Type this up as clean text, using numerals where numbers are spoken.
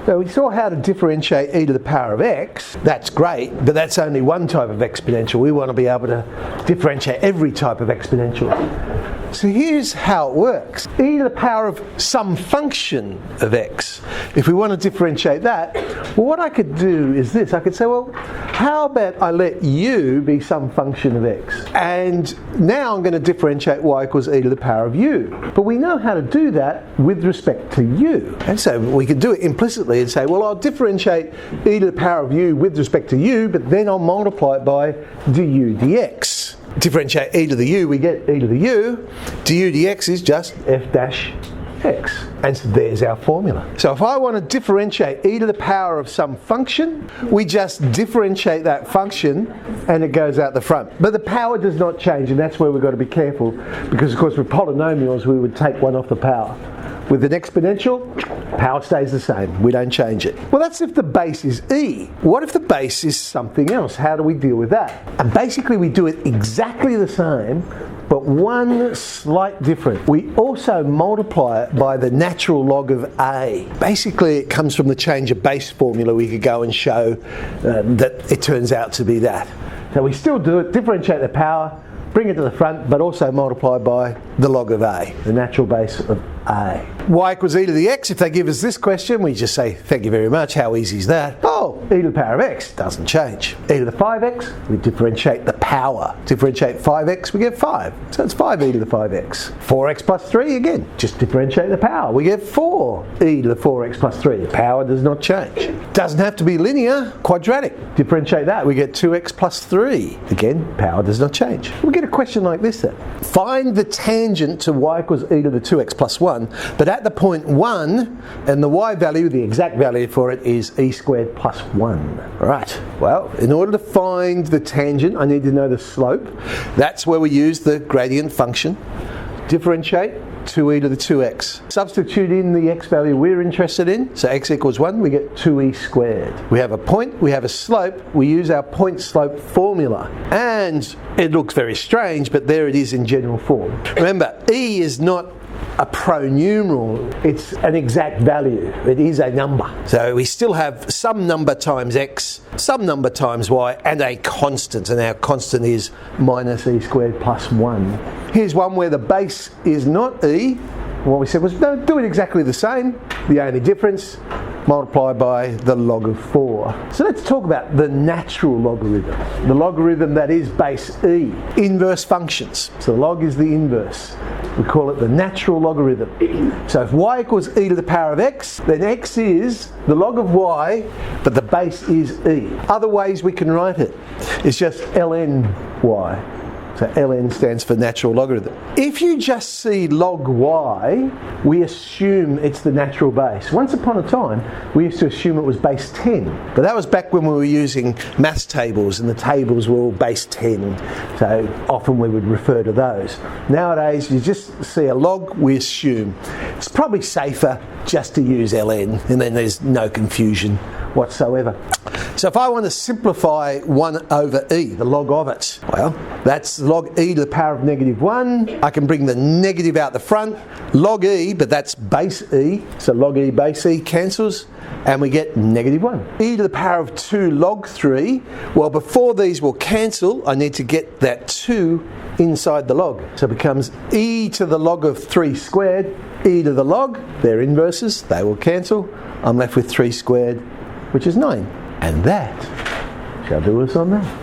Now we saw how to differentiate e to the power of x. That's great, but that's only one type of exponential. We want to be able to differentiate every type of exponential. So here's how it works. E to the power of some function of x. If we want to differentiate that, well, what I could do is this. I could say, well, how about I let u be some function of x? And now I'm going to differentiate y equals e to the power of u. But we know how to do that with respect to u. And so we can do it implicitly and say, well, I'll differentiate e to the power of u with respect to u, but then I'll multiply it by du dx. Differentiate e to the u, we get e to the u. Du dx is just f dash x. And so there's our formula. So if I want to differentiate e to the power of some function, we just differentiate that function and it goes out the front. But the power does not change, and that's where we've got to be careful, because of course with polynomials we would take one off the power. With an exponential, power stays the same. We don't change it. Well, that's if the base is e. What if the base is something else? How do we deal with that? And basically we do it exactly the same, but one slight difference. We also multiply it by the natural log of a. Basically it comes from the change of base formula. We could go and show that it turns out to be that. So we still do it, differentiate the power, bring it to the front, but also multiply by the log of a, the natural base of a. Y equals e to the x. If they give us this question, we just say, thank you very much. How easy is that? Oh, e to the power of x doesn't change. E to the 5x, we differentiate the power. Differentiate 5x, we get 5. So it's 5e to the 5x. 4x plus 3, again, just differentiate the power. We get 4e to the 4x plus 3. The power does not change. Doesn't have to be linear, quadratic. Differentiate that, we get 2x plus 3. Again, power does not change. We get a question like this then. Find the tangent to y equals e to the 2x plus 1, but at the point 1, and the y value, the exact value for it, is e squared plus 1. Right, well, in order to find the tangent, I need to know the slope. That's where we use the gradient function. Differentiate 2e to the 2x. Substitute in the x value we're interested in, so x equals 1, we get 2e squared. We have a point, we have a slope, we use our point slope formula. And it looks very strange, but there it is in general form. Remember, e is not a pronumeral, it's an exact value. It is a number. So we still have some number times x, some number times y, and a constant, and our constant is minus e squared plus 1. Here's one where the base is not e. What we said was, no, do it exactly the same. The only difference, multiply by the log of 4. So let's talk about the natural logarithm. The logarithm that is base e. Inverse functions. So log is the inverse. We call it the natural logarithm. So if y equals e to the power of x, then x is the log of y, but the base is e. Other ways we can write it is just ln y. So ln stands for natural logarithm. If you just see log y, we assume it's the natural base. Once upon a time, we used to assume it was base 10. But that was back when we were using maths tables, and the tables were all base 10. So often we would refer to those. Nowadays, you just see a log, we assume. It's probably safer just to use ln, and then there's no confusion whatsoever. So if I want to simplify 1 over e, the log of it, well, that's log e to the power of negative 1. I can bring the negative out the front. Log e, but that's base e, so log e base e cancels, and we get negative 1. E to the power of 2 log 3. Well, before these will cancel, I need to get that 2 inside the log. So it becomes e to the log of 3 squared, e to the log, they're inverses, they will cancel. I'm left with 3 squared, which is 9. And that shall do us on that.